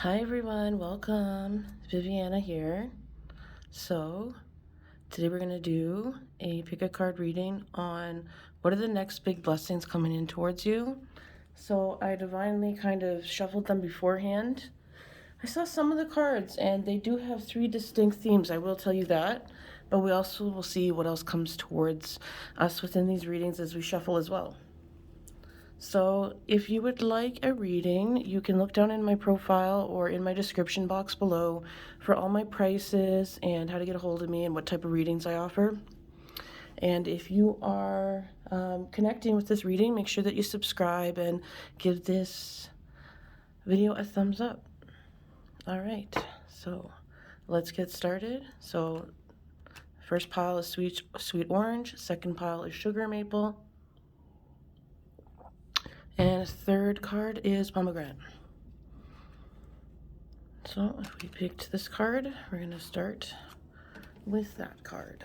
Hi everyone, welcome. Viviana here. So, today we're going to do a pick a card reading on what are the next big blessings coming in towards you. So, I divinely kind of shuffled them beforehand. I saw some of the cards and they do have three distinct themes, I will tell you that. But we also will see what else comes towards us within these readings as we shuffle as well. So if you would like a reading, you can look down in my profile or in my description box below for all my prices and how to get a hold of me and what type of readings I offer. And if you are connecting with this reading, make sure that you subscribe and give this video a thumbs up. All right, so let's get started. So first pile is sweet orange, second pile is sugar maple, and third card is pomegranate. So if we picked this card, we're going to start with that card.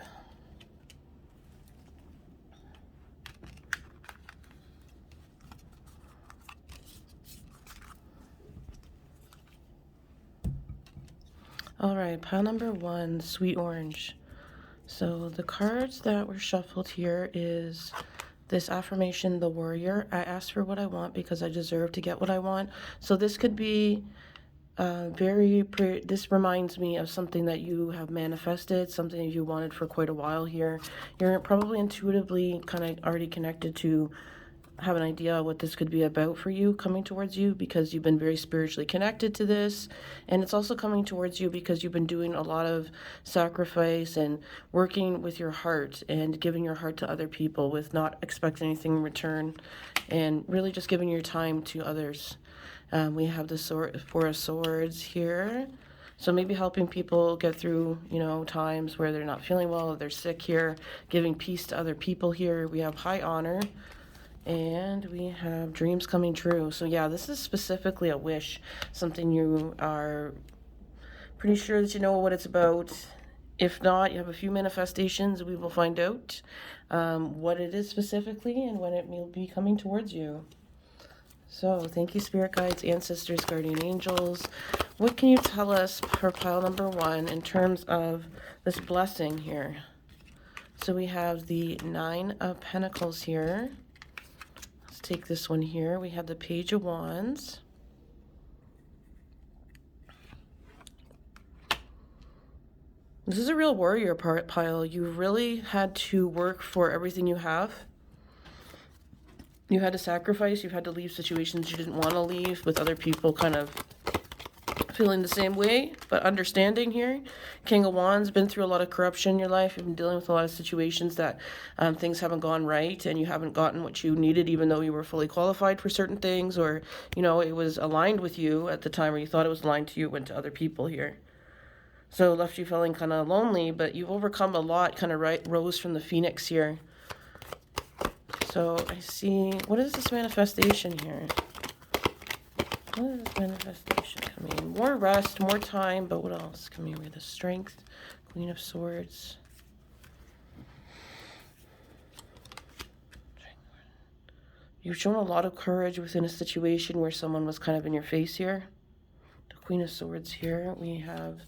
All right, pile number one, sweet orange. So the cards that were shuffled here is this affirmation, the warrior. I ask for what I want because I deserve to get what I want. So this could be this reminds me of something that you have manifested, something that you wanted for quite a while here. You're probably intuitively kind of already connected to have an idea what this could be about for you coming towards you because you've been very spiritually connected to this. And it's also coming towards you because you've been doing a lot of sacrifice and working with your heart and giving your heart to other people with not expecting anything in return and really just giving your time to others. We have the Four of Swords here. So maybe helping people get through, times where they're not feeling well, or they're sick here, giving peace to other people here. We have high honor. And we have dreams coming true. So yeah, this is specifically a wish, something you are pretty sure that you know what it's about. If not, you have a few manifestations. We will find out what it is specifically and when it will be coming towards you. So thank you, spirit guides, ancestors, guardian angels. What can you tell us for pile number one in terms of this blessing here? So we have the Nine of Pentacles here. Take this one here. We have the Page of Wands. This is a real warrior pile. You really had to work for everything you have. You had to sacrifice. You had to leave situations you didn't want to leave with other people kind of feeling the same way, but understanding here. King of Wands, been through a lot of corruption in your life. You've been dealing with a lot of situations that things haven't gone right and you haven't gotten what you needed even though you were fully qualified for certain things, or it was aligned with you at the time, or you thought it was aligned to you. It went to other people here, so it left you feeling kind of lonely, but you've overcome a lot, kind of rose from the phoenix here. So I see, what is this manifestation here? What is this manifestation coming? More rest, more time, but what else? Come here with the Strength, Queen of Swords. You've shown a lot of courage within a situation where someone was kind of in your face here. The Queen of Swords here. We have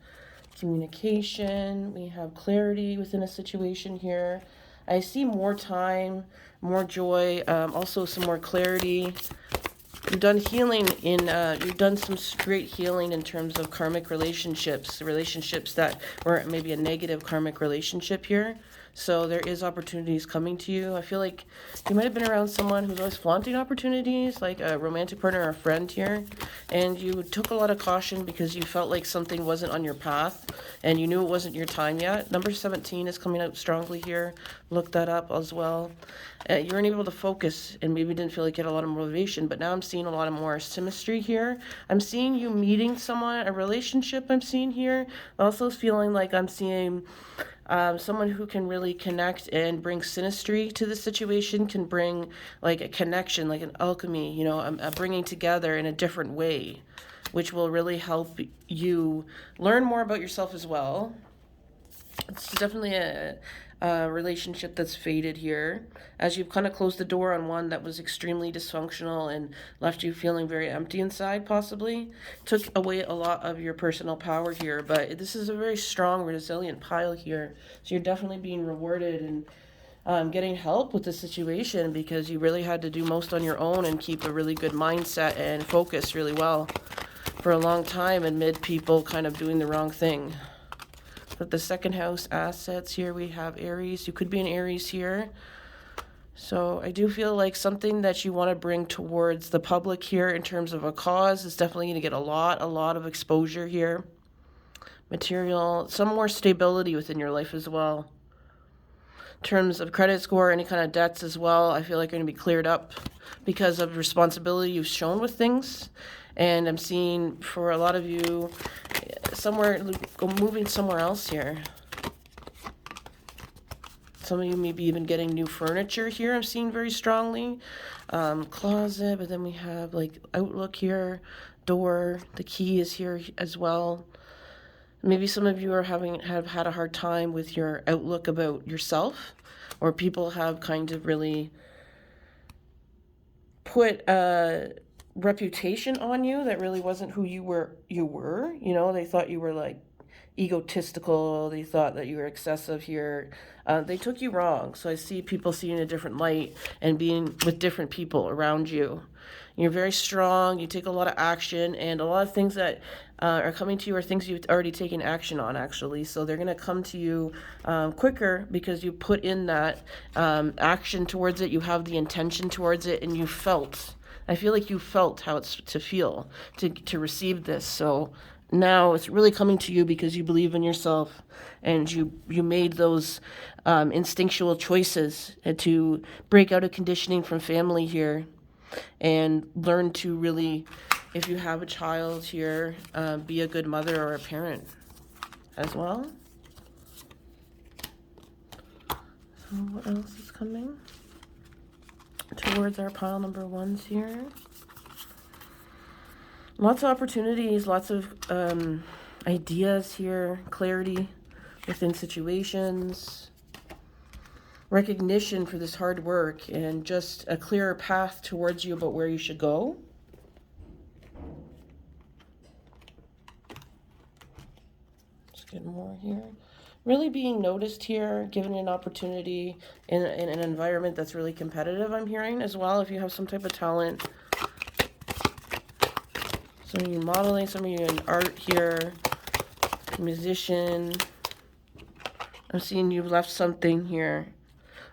communication. We have clarity within a situation here. I see more time, more joy, also some more clarity. You've done healing you've done some straight healing in terms of karmic relationships that were maybe a negative karmic relationship here. So there is opportunities coming to you. I feel like you might have been around someone who's always flaunting opportunities, like a romantic partner or a friend here, and you took a lot of caution because you felt like something wasn't on your path and you knew it wasn't your time yet. Number 17 is coming out strongly here. Look that up as well. You weren't able to focus and maybe didn't feel like you had a lot of motivation, but now I'm seeing a lot of more symmetry here. I'm seeing you meeting someone, a relationship I'm seeing here. Also feeling like I'm seeing someone who can really connect and bring synastry to the situation, can bring like a connection, like an alchemy, a bringing together in a different way, which will really help you learn more about yourself as well. It's definitely relationship that's faded here, as you've kind of closed the door on one that was extremely dysfunctional and left you feeling very empty inside, possibly. Took away a lot of your personal power here, but this is a very strong, resilient pile here. So you're definitely being rewarded and getting help with the situation, because you really had to do most on your own and keep a really good mindset and focus really well for a long time amid people kind of doing the wrong thing. But the second house assets here, we have Aries. You could be an Aries here. So I do feel like something that you want to bring towards the public here in terms of a cause is definitely going to get a lot of exposure here. Material, some more stability within your life as well. In terms of credit score, any kind of debts as well, I feel like are going to be cleared up because of responsibility you've shown with things. And I'm seeing for a lot of you, moving somewhere else here. Some of you may be even getting new furniture here, I'm seeing very strongly. Closet, but then we have like outlook here, door, the key is here as well. Maybe some of you have had a hard time with your outlook about yourself, or people have kind of really put a reputation on you that really wasn't who you were. You know, they thought you were like egotistical, they thought that you were excessive here. They took you wrong. So I see people seeing a different light and being with different people around you. You're very strong, you take a lot of action, and a lot of things that are coming to you are things you've already taken action on, actually. So they're going to come to you quicker because you put in that action towards it, you have the intention towards it, and I feel like you felt how it's to feel to receive this. So now it's really coming to you because you believe in yourself, and you made those instinctual choices to break out of conditioning from family here and learn to really, if you have a child here, be a good mother or a parent as well. So what else is coming towards our pile number ones here? Lots of opportunities, lots of ideas here, clarity within situations, recognition for this hard work, and just a clearer path towards you about where you should go. Let's get more here. Really being noticed here, given an opportunity in an environment that's really competitive, I'm hearing as well, if you have some type of talent. Some of you modeling, some of you in art here, musician. I'm seeing you've left something here,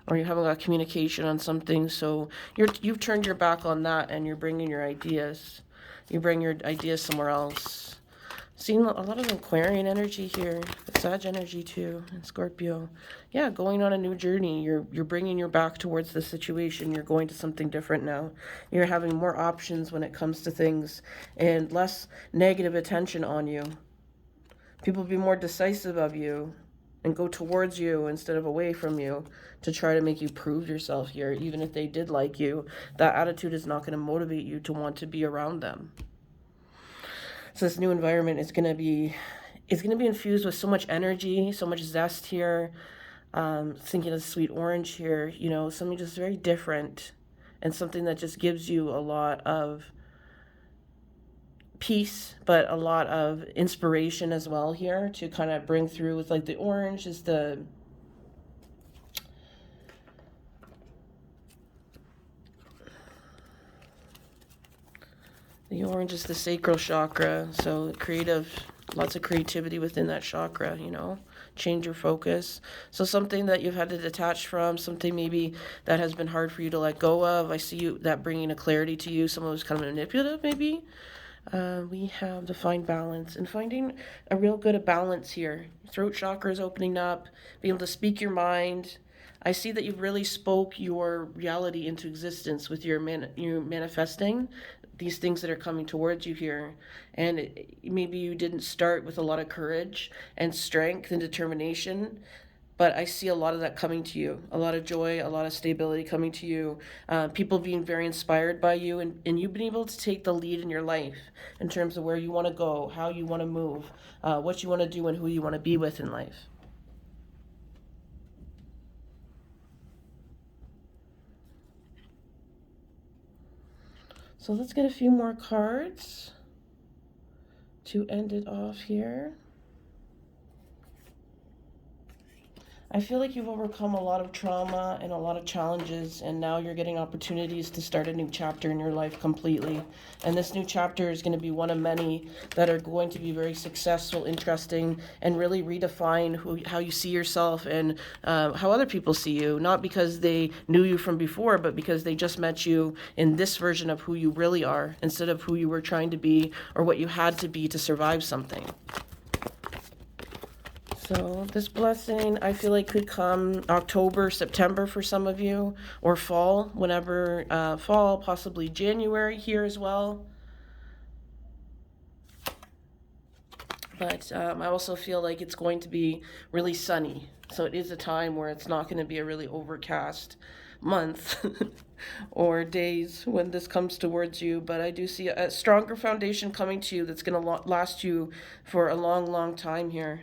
or you haven't got communication on something, so you've turned your back on that and you're bringing your ideas. You bring your ideas somewhere else. Seeing a lot of Aquarian energy here, Sag energy too, and Scorpio. Yeah, going on a new journey. You're bringing your back towards the situation. You're going to something different now. You're having more options when it comes to things and less negative attention on you. People be more decisive of you and go towards you instead of away from you to try to make you prove yourself here. Even if they did like you, that attitude is not going to motivate you to want to be around them. So this new environment is going to be infused with so much energy, so much zest here. Thinking of sweet orange here, you know, something just very different, and something that just gives you a lot of peace, but a lot of inspiration as well here to kind of bring through with, like, the orange is the sacral chakra, so lots of creativity within that chakra, you know, change your focus. So something that you've had to detach from, something maybe that has been hard for you to let go of. I see you that bringing a clarity to you. Someone was kind of manipulative, maybe. We have to find balance and finding a real good balance here. Throat chakra is opening up, being able to speak your mind. I see that you've really spoke your reality into existence with your manifesting these things that are coming towards you here. And maybe you didn't start with a lot of courage and strength and determination, but I see a lot of that coming to you, a lot of joy, a lot of stability coming to you, people being very inspired by you, and you've been able to take the lead in your life in terms of where you want to go, how you want to move, what you want to do, and who you want to be with in life. So let's get a few more cards to end it off here. I feel like you've overcome a lot of trauma and a lot of challenges, and now you're getting opportunities to start a new chapter in your life completely. And this new chapter is going to be one of many that are going to be very successful, interesting, and really redefine how you see yourself and how other people see you. Not because they knew you from before, but because they just met you in this version of who you really are, instead of who you were trying to be or what you had to be to survive something. So this blessing, I feel like, could come October, September for some of you, or fall, whenever, fall, possibly January here as well. But I also feel like it's going to be really sunny. So it is a time where it's not going to be a really overcast month or days when this comes towards you. But I do see a stronger foundation coming to you that's going to last you for a long, long time here.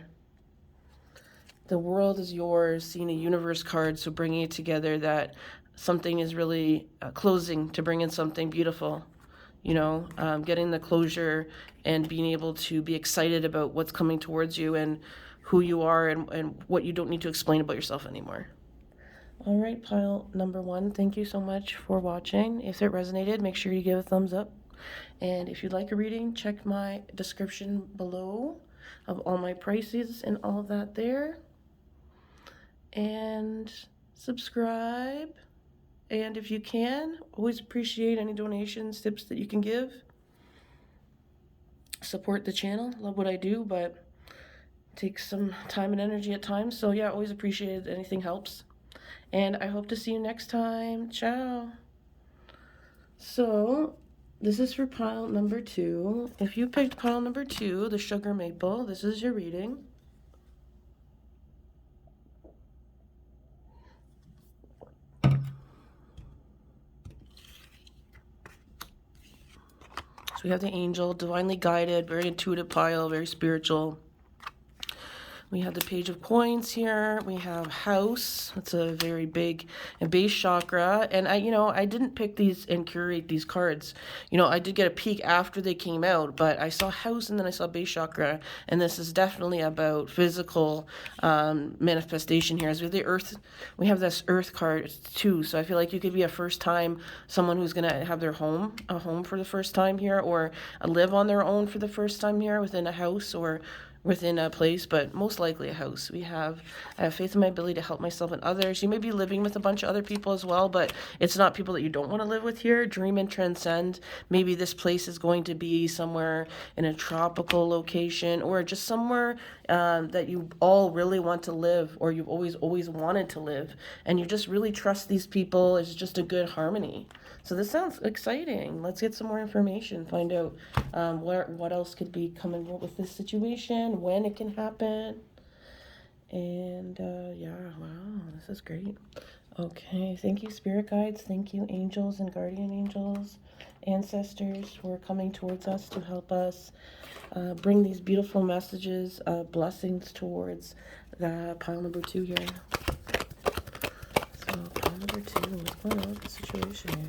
The world is yours, seeing a universe card, so bringing it together that something is really closing to bring in something beautiful. You know, getting the closure and being able to be excited about what's coming towards you and who you are and what you don't need to explain about yourself anymore. All right, pile number 1, thank you so much for watching. If it resonated, make sure you give a thumbs up. And if you'd like a reading, check my description below of all my prices and all of that there. And subscribe, and if you can, always appreciate any donations, tips that you can give. Support the channel, love what I do, but it takes some time and energy at times, so yeah, always appreciate it. Anything helps. And I hope to see you next time. Ciao. So this is for pile number 2. If you picked pile number 2, the sugar maple, this is your reading. So we have the angel, divinely guided, very intuitive pile, very spiritual. We have the page of coins here. We have house. That's a very big and base chakra. And I didn't pick these and curate these cards. I did get a peek after they came out, but I saw house and then I saw base chakra. And this is definitely about physical manifestation here. As with the earth, we have this earth card too. So I feel like you could be a first time, someone who's going to have a home for the first time here, or live on their own for the first time here within a house or within a place, but most likely a house. I have faith in my ability to help myself and others. You may be living with a bunch of other people as well, but it's not people that you don't want to live with here. Dream and transcend. Maybe this place is going to be somewhere in a tropical location, or just somewhere that you all really want to live, or you've always wanted to live, and you just really trust these people. It's just a good harmony. So this sounds exciting. Let's get some more information, find out what else could be coming with this situation, when it can happen. And yeah, wow, this is great. Okay, thank you, spirit guides. Thank you, angels and guardian angels, ancestors, for coming towards us to help us bring these beautiful messages, blessings towards the pile number 2 here. So pile number 2, what's going on with the situation here?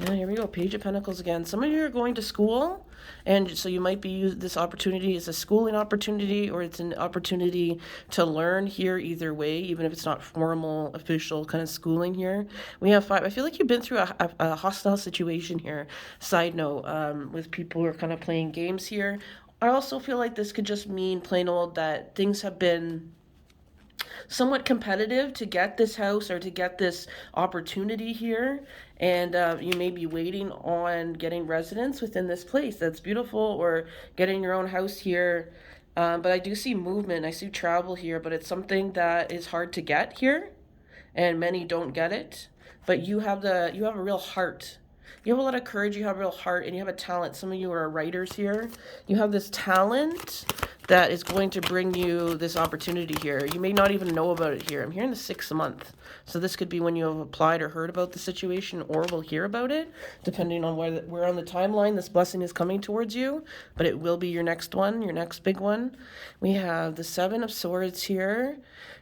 Yeah, here we go. Page of Pentacles again. Some of you are going to school, and so you might be using this opportunity as a schooling opportunity, or it's an opportunity to learn here either way, even if it's not formal, official kind of schooling here. We have 5. I feel like you've been through a hostile situation here. Side note, with people who are kind of playing games here. I also feel like this could just mean plain old that things have been somewhat competitive to get this house or to get this opportunity here, and you may be waiting on getting residence within this place that's beautiful, or getting your own house here, but I do see movement, I see travel here, but it's something that is hard to get here, and many don't get it. But you have a real heart. You have a lot of courage, you have a real heart, and you have a talent. Some of you are writers here. You have this talent that is going to bring you this opportunity here. You may not even know about it here. I'm hearing the 6th month. So this could be when you have applied or heard about the situation, or will hear about it, depending on where on the timeline this blessing is coming towards you. But it will be your next one, your next big one. We have the 7 of Swords here.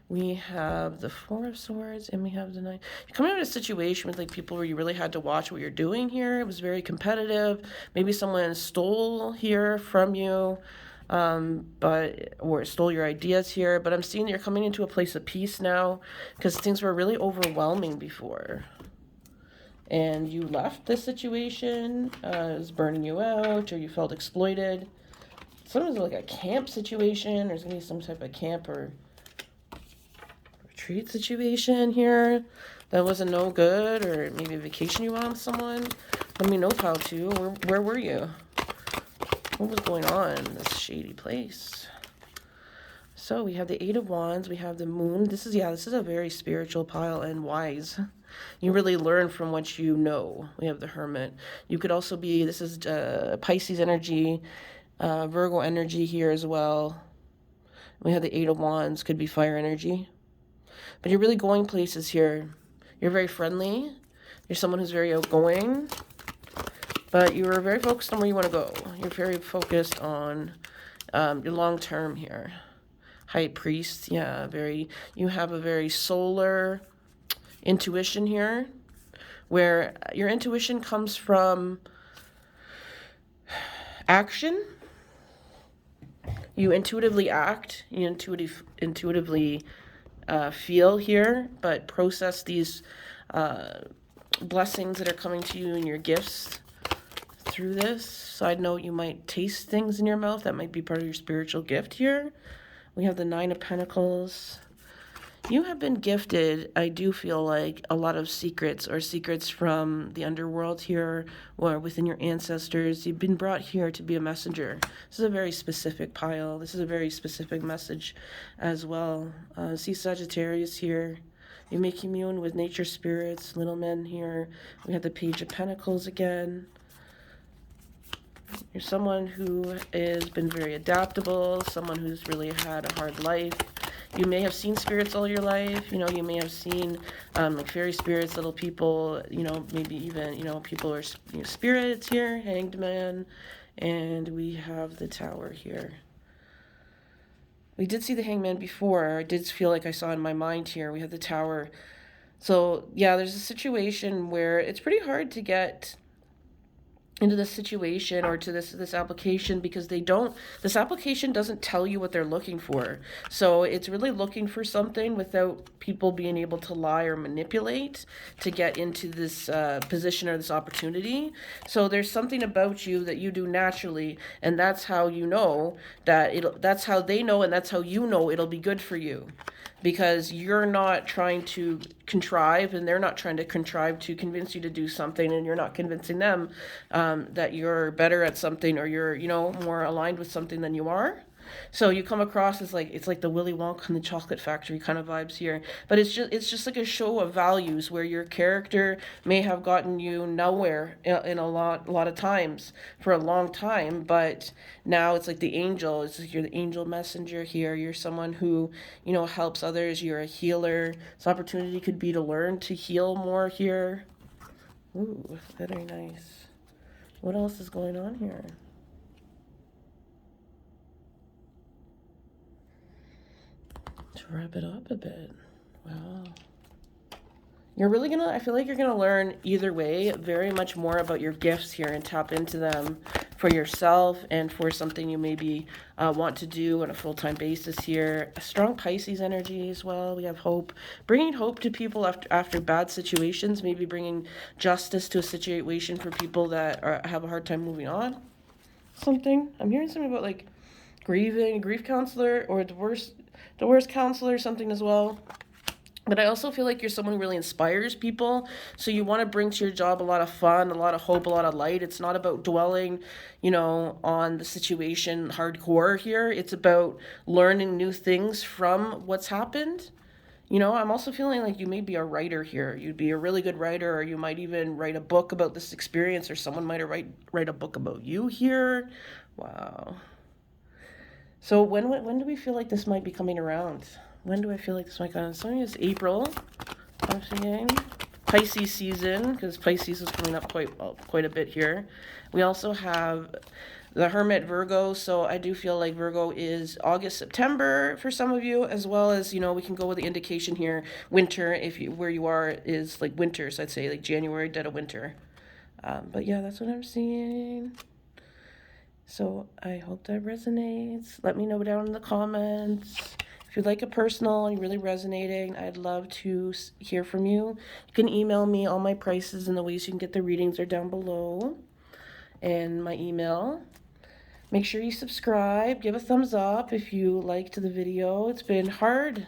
We have the 4 of Swords, and we have the 9. You're coming out of a situation with like people where you really had to watch what you're doing here. It was very competitive. Maybe someone stole here from you, or stole your ideas here. But I'm seeing you're coming into a place of peace now, because things were really overwhelming before. And you left this situation, it was burning you out, or you felt exploited. Sometimes like a camp situation. There's gonna be some type of camp or retreat situation here that wasn't no good, or maybe a vacation you went on with someone. Let me know, how to. Where were you? What was going on in this shady place? So we have the 8 of Wands, we have the Moon. This is a very spiritual pile and wise. You really learn from what you know. We have the Hermit. You could also be, this is Pisces energy, Virgo energy here as well. We have the 8 of Wands, could be fire energy. But you're really going places here. You're very friendly. You're someone who's very outgoing. But you are very focused on where you want to go. You're very focused on your long term here. High Priest, yeah, you have a very solar intuition here, where your intuition comes from action. You intuitively act, you intuitively feel here, but process these blessings that are coming to you and your gifts through this. Side note, you might taste things in your mouth that might be part of your spiritual gift here. We have the 9 of Pentacles. You have been gifted, I do feel like, a lot of secrets, or secrets from the underworld here, or within your ancestors. You've been brought here to be a messenger. This is a very specific pile. This is a very specific message as well. See Sagittarius here. You may commune with nature spirits, little men here. We have the Page of Pentacles again. You're someone who has been very adaptable, someone who's really had a hard life. You may have seen spirits all your life. You may have seen like fairy spirits, little people, maybe even, people are spirits here, Hanged Man. And we have the Tower here. We did see the Hangman before. I did feel like I saw in my mind here. We have the Tower. So, yeah, there's a situation where it's pretty hard to get into this situation or to this application, because this application doesn't tell you what they're looking for. So it's really looking for something without people being able to lie or manipulate to get into this position or this opportunity. So there's something about you that you do naturally, and that's how you know that's how they know, and that's how you know it'll be good for you. Because you're not trying to contrive, and they're not trying to contrive to convince you to do something, and you're not convincing them that you're better at something, or you're, more aligned with something than you are. So you come across as it's like the Willy Wonka and the Chocolate Factory kind of vibes here. But it's just like a show of values, where your character may have gotten you nowhere in a lot of times for a long time. But now it's like the angel. It's like you're the angel messenger here. You're someone who, helps others. You're a healer. This opportunity could be to learn to heal more here. Ooh, very nice. What else is going on here? To wrap it up a bit. Wow. I feel like you're gonna learn either way very much more about your gifts here, and tap into them for yourself and for something you maybe want to do on a full-time basis here. A strong Pisces energy as well. We have hope, bringing hope to people after bad situations, maybe bringing justice to a situation for people that have a hard time moving on. I'm hearing something about like grieving, a grief counselor, or a divorce counselor, something as well. But I also feel like you're someone who really inspires people. So you want to bring to your job a lot of fun, a lot of hope, a lot of light. It's not about dwelling, on the situation hardcore here. It's about learning new things from what's happened. I'm also feeling like you may be a writer here. You'd be a really good writer, or you might even write a book about this experience, or someone might write a book about you here. Wow. So when do we feel like this might be coming around? When do I feel like this might come around? So it's April. I'm seeing Pisces season, because Pisces is coming up quite a bit here. We also have the Hermit Virgo, so I do feel like Virgo is August, September for some of you, as well as, you know, we can go with the indication here, winter, if you, where you are is like winter, so I'd say like January, dead of winter. But yeah, that's what I'm seeing. So I hope that resonates. Let me know down in the comments. If you'd like a personal and you're really resonating, I'd love to hear from you. You can email me. All my prices and the ways you can get the readings are down below. And my email. Make sure you subscribe. Give a thumbs up if you liked the video. It's been hard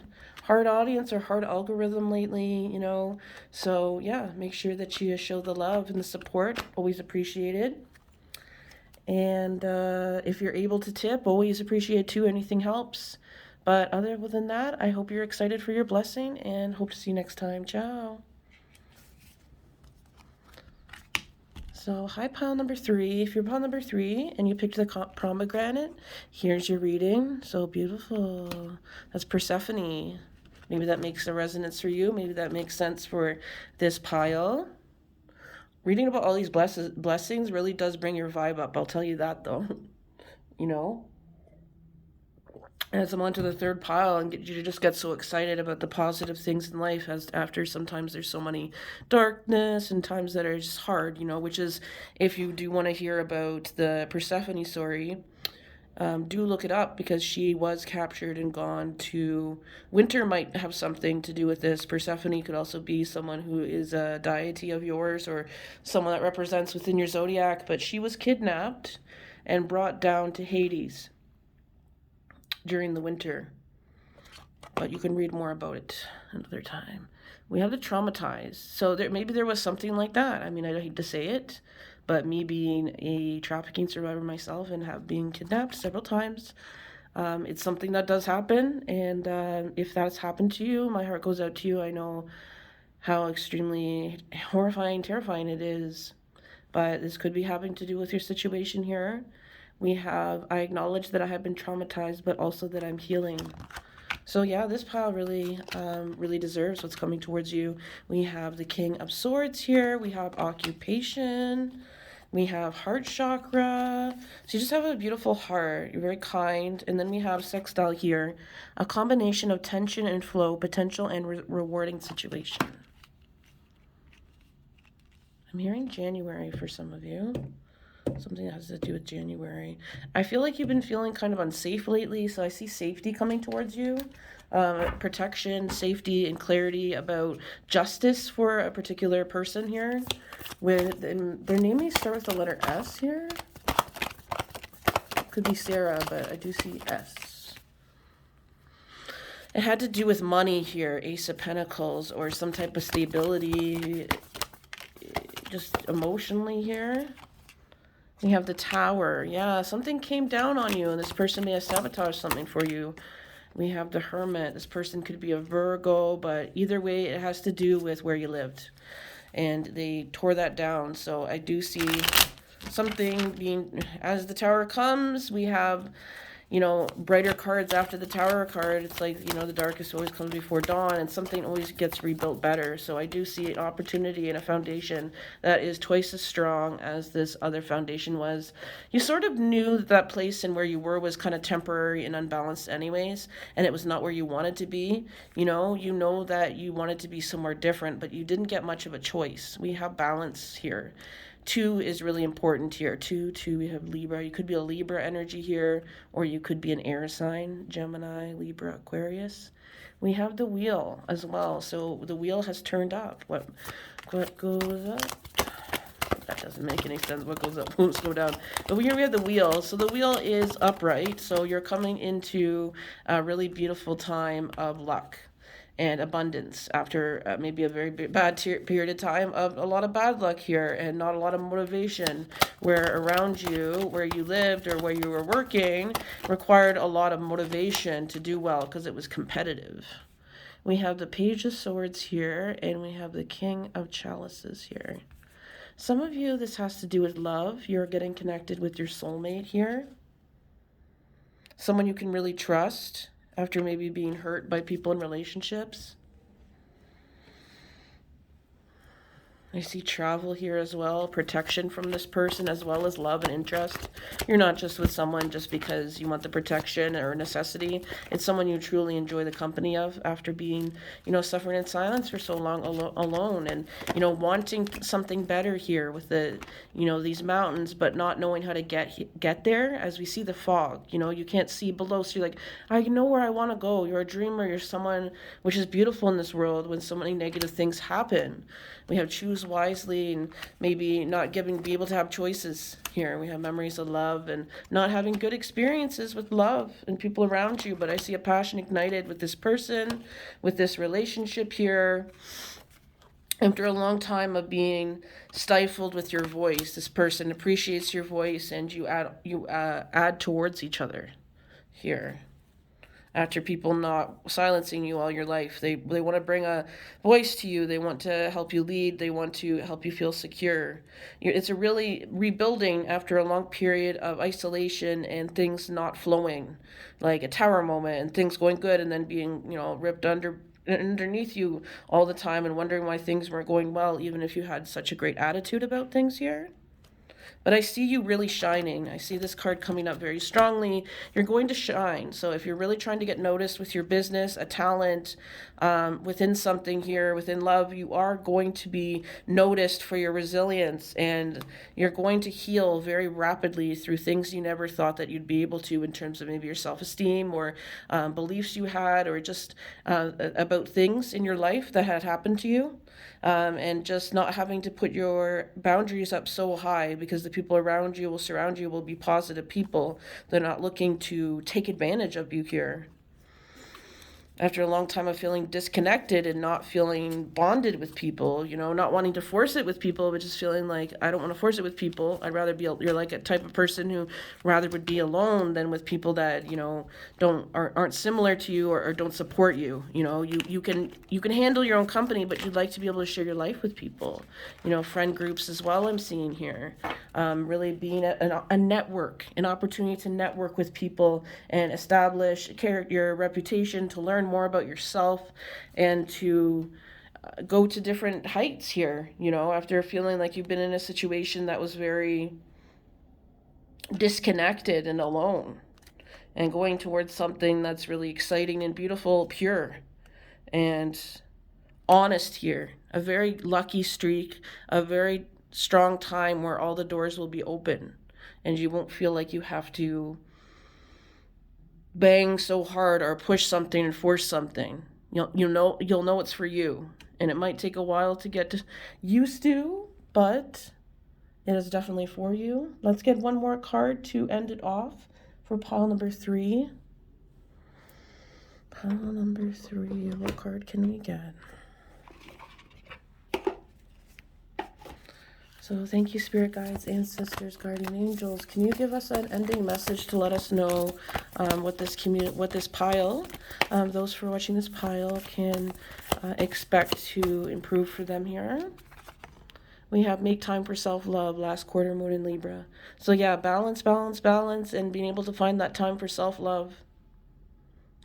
audience or hard algorithm lately, you know. So yeah, make sure that you show the love and the support. Always appreciated. And if you're able to tip, always appreciate too. Anything helps. But other than that, I hope you're excited for your blessing and hope to see you next time. Ciao. So, hi, pile number 3. If you're pile number 3 and you picked the pomegranate, here's your reading. So beautiful. That's Persephone. Maybe that makes a resonance for you. Maybe that makes sense for this pile. Reading about all these blessings really does bring your vibe up. I'll tell you that, though. You know? As I'm onto the third pile and get you to just get so excited about the positive things in life, as after sometimes there's so many darkness and times that are just hard, you know, which is, if you do want to hear about the Persephone story, do look it up, because she was captured and gone to... Winter might have something to do with this. Persephone could also be someone who is a deity of yours or someone that represents within your zodiac, but she was kidnapped and brought down to Hades during the winter. But you can read more about it another time. We have the traumatized. So maybe there was something like that. I mean, I hate to say it, but me being a trafficking survivor myself and being kidnapped several times, it's something that does happen. And if that's happened to you, my heart goes out to you. I know how extremely horrifying, terrifying it is. But this could be having to do with your situation here. We have, I acknowledge that I have been traumatized, but also that I'm healing. So yeah, this pile really, really deserves what's coming towards you. We have the King of Swords here. We have occupation. We have heart chakra. So you just have a beautiful heart. You're very kind. And then we have sextile here. A combination of tension and flow, potential and rewarding situation. I'm hearing January for some of you. Something that has to do with January. I feel like you've been feeling kind of unsafe lately, so I see safety coming towards you. Protection, safety, and clarity about justice for a particular person here. Their name may start with the letter S here. Could be Sarah, but I do see S. It had to do with money here, Ace of Pentacles, or some type of stability, just emotionally here. We have the Tower. Yeah, something came down on you, and this person may have sabotaged something for you. We have the Hermit. This person could be a Virgo, but either way, it has to do with where you lived. And they tore that down. So I do see something being... As the Tower comes, we have, you know, brighter cards after the Tower card. It's like, you know, the darkest always comes before dawn, and something always gets rebuilt better. So I do see an opportunity and a foundation that is twice as strong as this other foundation was. You sort of knew that place and where you were was kind of temporary and unbalanced anyways, and it was not where you wanted to be. You know that you wanted to be somewhere different, but you didn't get much of a choice. We have balance here. 2 is really important here. 2, we have Libra. You could be a Libra energy here, or you could be an air sign, Gemini, Libra, Aquarius. We have the wheel as well. So the wheel has turned up. What goes up? That doesn't make any sense. What goes up won't go down. But here we have the wheel. So the wheel is upright. So you're coming into a really beautiful time of luck and abundance after maybe a very bad period of time of a lot of bad luck here and not a lot of motivation, where around you, where you lived or where you were working, required a lot of motivation to do well because it was competitive. We have the Page of Swords here, and we have the King of Chalices here. Some of you, this has to do with love. You're getting connected with your soulmate here. someone you can really trust after maybe being hurt by people in relationships. I see travel here as well, protection from this person, as well as love and interest. You're not just with someone just because you want the protection or necessity. It's someone you truly enjoy the company of after being, suffering in silence for so long alone, and, wanting something better here with the, these mountains, but not knowing how to get there. As we see the fog, you can't see below. So you're like, I know where I want to go. You're a dreamer. You're someone, which is beautiful in this world when so many negative things happen. We have choose wisely and maybe not be able to have choices here. We have memories of love and not having good experiences with love and people around you. But I see a passion ignited with this person, with this relationship here. After a long time of being stifled with your voice, this person appreciates your voice, and you add towards each other here. After people not silencing you all your life, they want to bring a voice to you. They want to help you lead. They want to help you feel secure. It's a really rebuilding after a long period of isolation and things not flowing, like a tower moment and things going good and then being, ripped underneath you all the time and wondering why things weren't going well, even if you had such a great attitude about things here. But I see you really shining. I see this card coming up very strongly. You're going to shine. So if you're really trying to get noticed with your business, a talent, within something here, within love, you are going to be noticed for your resilience, and you're going to heal very rapidly through things you never thought that you'd be able to, in terms of maybe your self-esteem or beliefs you had, or just about things in your life that had happened to you. And just not having to put your boundaries up so high, because the people around you will surround you will be positive people. They're not looking to take advantage of you here. After a long time of feeling disconnected and not feeling bonded with people, not wanting to force it with people, but just feeling like, I don't want to force it with people. I'd rather you're like a type of person who rather would be alone than with people that, aren't similar to you, or don't support you. You can handle your own company, but you'd like to be able to share your life with people. Friend groups as well, I'm seeing here. Really being a network, an opportunity to network with people and establish your reputation, to learn more about yourself, and to go to different heights here, after feeling like you've been in a situation that was very disconnected and alone, and going towards something that's really exciting and beautiful, pure and honest here. A very lucky streak, a very strong time where all the doors will be open and you won't feel like you have to bang so hard or push something and force something. You'll know it's for you, and it might take a while to get used to, but it is definitely for you. Let's get one more card to end it off for pile number 3. Pile number 3, what card can we get? So thank you, spirit guides, ancestors, guardian angels. Can you give us an ending message to let us know what this pile, those for watching this pile, can expect to improve for them here? We have make time for self-love, last quarter moon in Libra. So yeah, balance, and being able to find that time for self-love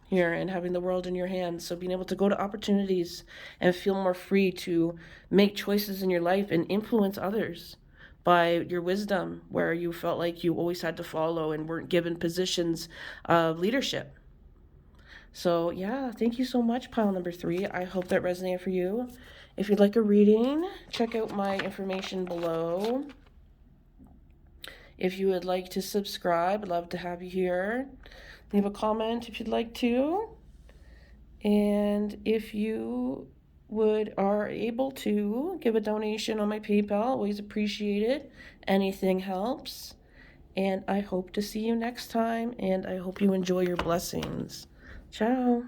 here, and having the world in your hands. So being able to go to opportunities and feel more free to make choices in your life and influence others by your wisdom, where you felt like you always had to follow and weren't given positions of leadership. So yeah, thank you so much, pile number 3. I hope that resonated for you. If you'd like a reading, check out my information below. If you would like to subscribe, I'd love to have you here. Leave a comment if you'd like to. And if you are able to give a donation on my PayPal, always appreciate it. Anything helps. And I hope to see you next time, and I hope you enjoy your blessings. Ciao.